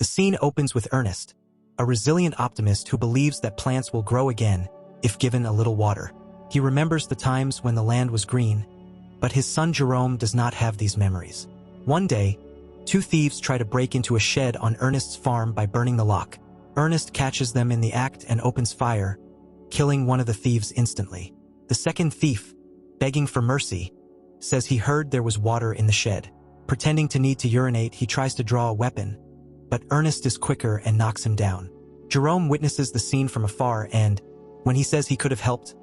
The scene opens with Ernest, a resilient optimist who believes that plants will grow again if given a little water. He remembers the times when the land was green, but his son Jerome does not have these memories. One day, two thieves try to break into a shed on Ernest's farm by burning the lock. Ernest catches them in the act and opens fire, killing one of the thieves instantly. The second thief, begging for mercy, says he heard there was water in the shed. Pretending to need to urinate, he tries to draw a weapon, but Ernest is quicker and knocks him down. Jerome witnesses the scene from afar and, when he says he could have helped,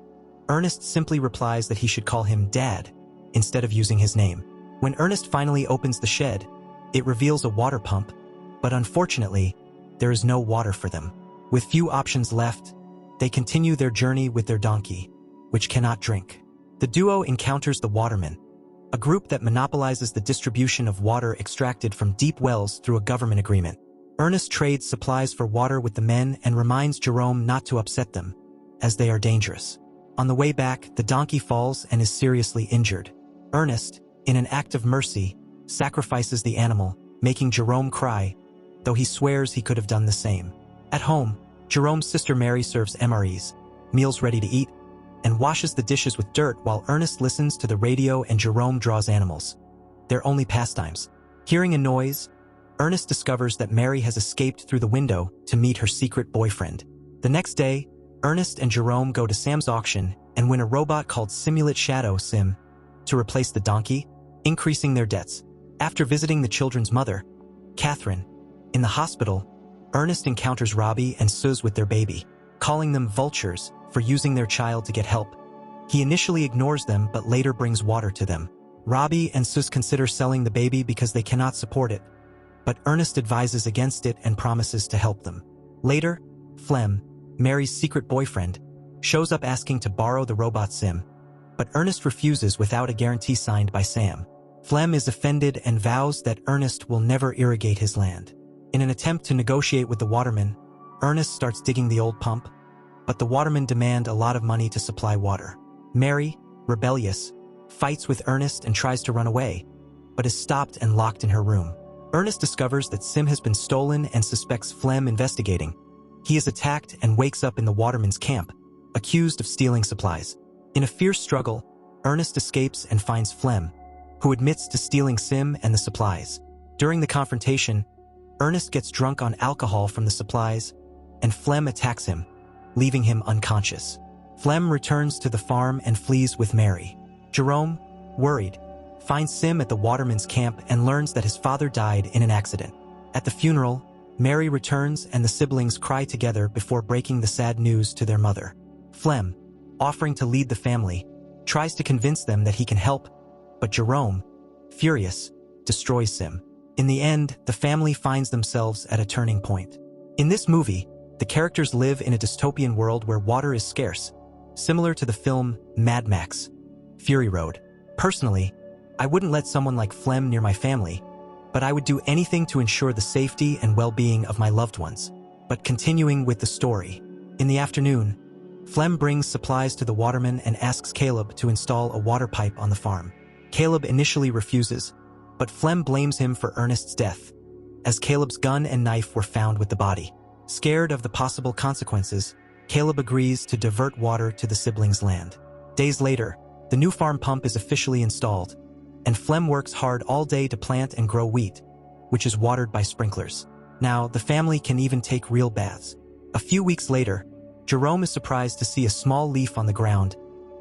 Ernest simply replies that he should call him Dad instead of using his name. When Ernest finally opens the shed, it reveals a water pump, but unfortunately, there is no water for them. With few options left, they continue their journey with their donkey, which cannot drink. The duo encounters the Watermen, a group that monopolizes the distribution of water extracted from deep wells through a government agreement. Ernest trades supplies for water with the men and reminds Jerome not to upset them, as they are dangerous. On the way back, the donkey falls and is seriously injured. Ernest, in an act of mercy, sacrifices the animal, making Jerome cry, though he swears he could have done the same. At home, Jerome's sister Mary serves MREs, meals ready to eat, and washes the dishes with dirt while Ernest listens to the radio and Jerome draws animals. Their only pastimes. Hearing a noise, Ernest discovers that Mary has escaped through the window to meet her secret boyfriend. The next day, Ernest and Jerome go to Sam's auction and win a robot called Simulate Shadow Sim to replace the donkey, increasing their debts. After visiting the children's mother, Catherine, in the hospital, Ernest encounters Robbie and Suz with their baby, calling them vultures for using their child to get help. He initially ignores them but later brings water to them. Robbie and Suz consider selling the baby because they cannot support it, but Ernest advises against it and promises to help them. Later, Flem, Mary's secret boyfriend, shows up asking to borrow the robot Sim, but Ernest refuses without a guarantee signed by Sam. Flem is offended and vows that Ernest will never irrigate his land. In an attempt to negotiate with the Watermen, Ernest starts digging the old pump, but the Watermen demand a lot of money to supply water. Mary, rebellious, fights with Ernest and tries to run away, but is stopped and locked in her room. Ernest discovers that Sim has been stolen and suspects Flem investigating. He is attacked and wakes up in the Watermen's camp, accused of stealing supplies. In a fierce struggle, Ernest escapes and finds Flem, who admits to stealing Sim and the supplies. During the confrontation, Ernest gets drunk on alcohol from the supplies, and Flem attacks him, leaving him unconscious. Flem returns to the farm and flees with Mary. Jerome, worried, finds Sim at the Watermen's camp and learns that his father died in an accident. At the funeral, Mary returns and the siblings cry together before breaking the sad news to their mother. Flem, offering to lead the family, tries to convince them that he can help, but Jerome, furious, destroys Sim. In the end, the family finds themselves at a turning point. In this movie, the characters live in a dystopian world where water is scarce, similar to the film Mad Max, Fury Road. Personally, I wouldn't let someone like Flem near my family, but I would do anything to ensure the safety and well-being of my loved ones. But continuing with the story, in the afternoon, Flem brings supplies to the Watermen and asks Caleb to install a water pipe on the farm. Caleb initially refuses, but Flem blames him for Ernest's death, as Caleb's gun and knife were found with the body. Scared of the possible consequences, Caleb agrees to divert water to the siblings' land. Days later, the new farm pump is officially installed, and Flem works hard all day to plant and grow wheat, which is watered by sprinklers. Now, the family can even take real baths. A few weeks later, Jerome is surprised to see a small leaf on the ground,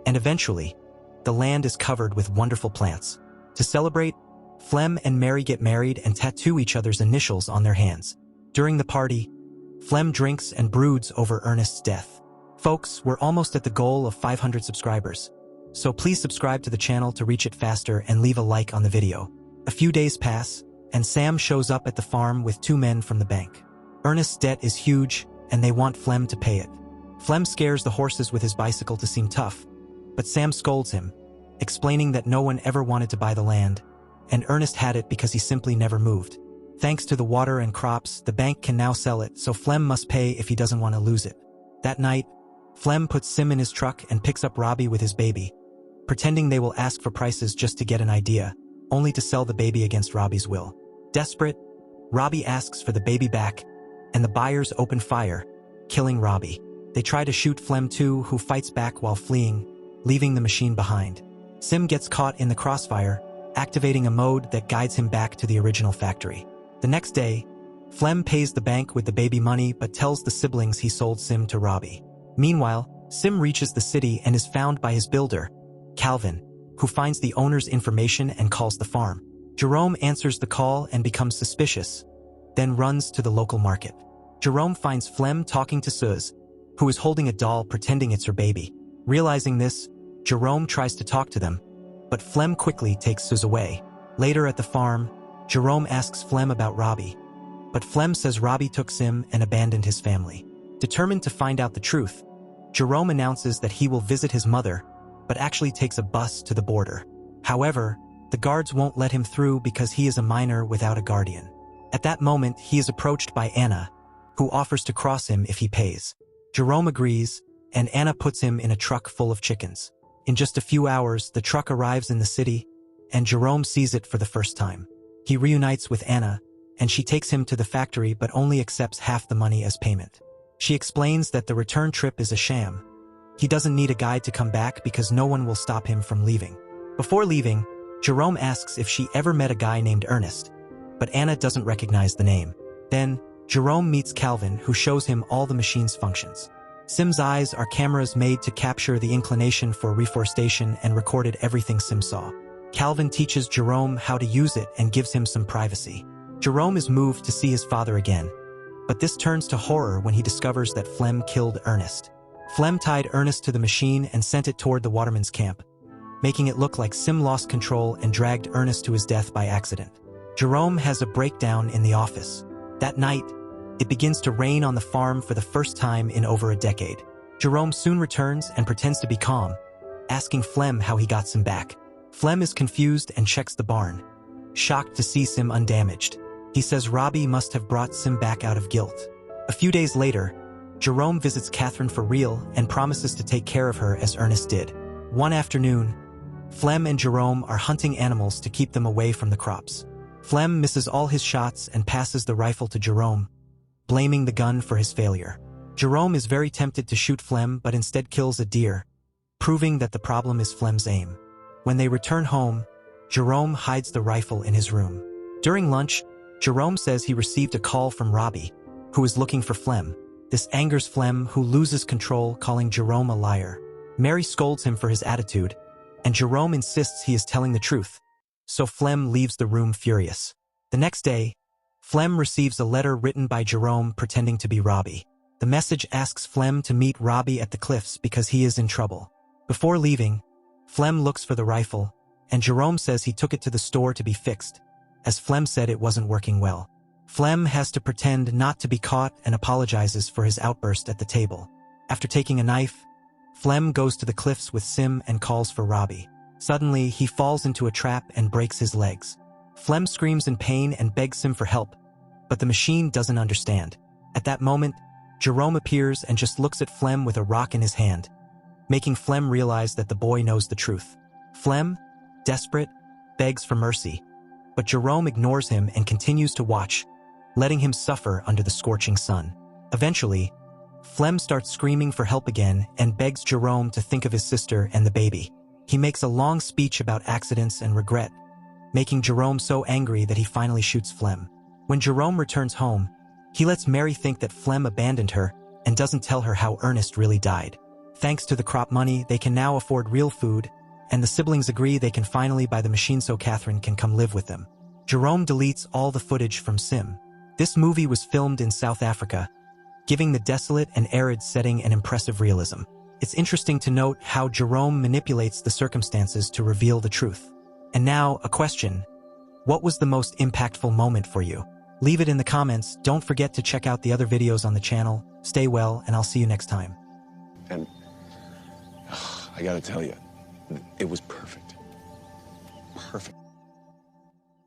and eventually, the land is covered with wonderful plants. To celebrate, Flem and Mary get married and tattoo each other's initials on their hands. During the party, Flem drinks and broods over Ernest's death. Folks, we're almost at the goal of 500 subscribers, so please subscribe to the channel to reach it faster and leave a like on the video. A few days pass, and Sam shows up at the farm with two men from the bank. Ernest's debt is huge, and they want Flem to pay it. Flem scares the horses with his bicycle to seem tough, but Sam scolds him, explaining that no one ever wanted to buy the land, and Ernest had it because he simply never moved. Thanks to the water and crops, the bank can now sell it, so Flem must pay if he doesn't want to lose it. That night, Flem puts Sim in his truck and picks up Robbie with his baby, pretending they will ask for prices just to get an idea, only to sell the baby against Robbie's will. Desperate, Robbie asks for the baby back, and the buyers open fire, killing Robbie. They try to shoot Flem too, who fights back while fleeing, leaving the machine behind. Sim gets caught in the crossfire, activating a mode that guides him back to the original factory. The next day, Flem pays the bank with the baby money but tells the siblings he sold Sim to Robbie. Meanwhile, Sim reaches the city and is found by his builder, Calvin, who finds the owner's information and calls the farm. Jerome answers the call and becomes suspicious, then runs to the local market. Jerome finds Flem talking to Suze, who is holding a doll pretending it's her baby. Realizing this, Jerome tries to talk to them, but Flem quickly takes Suze away. Later at the farm, Jerome asks Flem about Robbie, but Flem says Robbie took Sim and abandoned his family. Determined to find out the truth, Jerome announces that he will visit his mother, but actually takes a bus to the border. However, the guards won't let him through because he is a minor without a guardian. At that moment, he is approached by Anna, who offers to cross him if he pays. Jerome agrees, and Anna puts him in a truck full of chickens. In just a few hours, the truck arrives in the city, and Jerome sees it for the first time. He reunites with Anna, and she takes him to the factory but only accepts half the money as payment. She explains that the return trip is a sham. He doesn't need a guide to come back because no one will stop him from leaving. Before leaving, Jerome asks if she ever met a guy named Ernest, but Anna doesn't recognize the name. Then, Jerome meets Calvin, who shows him all the machine's functions. Sim's eyes are cameras made to capture the inclination for reforestation and recorded everything Sim saw. Calvin teaches Jerome how to use it and gives him some privacy. Jerome is moved to see his father again, but this turns to horror when he discovers that Flem killed Ernest. Flem tied Ernest to the machine and sent it toward the waterman's camp, making it look like Sim lost control and dragged Ernest to his death by accident. Jerome has a breakdown in the office. That night, it begins to rain on the farm for the first time in over a decade. Jerome soon returns and pretends to be calm, asking Flem how he got Sim back. Flem is confused and checks the barn, shocked to see Sim undamaged. He says Robbie must have brought Sim back out of guilt. A few days later, Jerome visits Catherine for real and promises to take care of her as Ernest did. One afternoon, Flem and Jerome are hunting animals to keep them away from the crops. Flem misses all his shots and passes the rifle to Jerome, blaming the gun for his failure. Jerome is very tempted to shoot Flem but instead kills a deer, proving that the problem is Flem's aim. When they return home, Jerome hides the rifle in his room. During lunch, Jerome says he received a call from Robbie, who is looking for Flem. This angers Flem, who loses control, calling Jerome a liar. Mary scolds him for his attitude, and Jerome insists he is telling the truth, so Flem leaves the room furious. The next day, Flem receives a letter written by Jerome pretending to be Robbie. The message asks Flem to meet Robbie at the cliffs because he is in trouble. Before leaving, Flem looks for the rifle, and Jerome says he took it to the store to be fixed, as Flem said it wasn't working well. Flem has to pretend not to be caught and apologizes for his outburst at the table. After taking a knife, Flem goes to the cliffs with Sim and calls for Robbie. Suddenly, he falls into a trap and breaks his legs. Flem screams in pain and begs Sim for help, but the machine doesn't understand. At that moment, Jerome appears and just looks at Flem with a rock in his hand, making Flem realize that the boy knows the truth. Flem, desperate, begs for mercy, but Jerome ignores him and continues to watch, letting him suffer under the scorching sun. Eventually, Flem starts screaming for help again and begs Jerome to think of his sister and the baby. He makes a long speech about accidents and regret, making Jerome so angry that he finally shoots Flem. When Jerome returns home, he lets Mary think that Flem abandoned her and doesn't tell her how Ernest really died. Thanks to the crop money, they can now afford real food, and the siblings agree they can finally buy the machine so Catherine can come live with them. Jerome deletes all the footage from Sim. This movie was filmed in South Africa, giving the desolate and arid setting an impressive realism. It's interesting to note how Jerome manipulates the circumstances to reveal the truth. And now, a question. What was the most impactful moment for you? Leave it in the comments. Don't forget to check out the other videos on the channel. Stay well, and I'll see you next time. And I gotta tell you, it was perfect.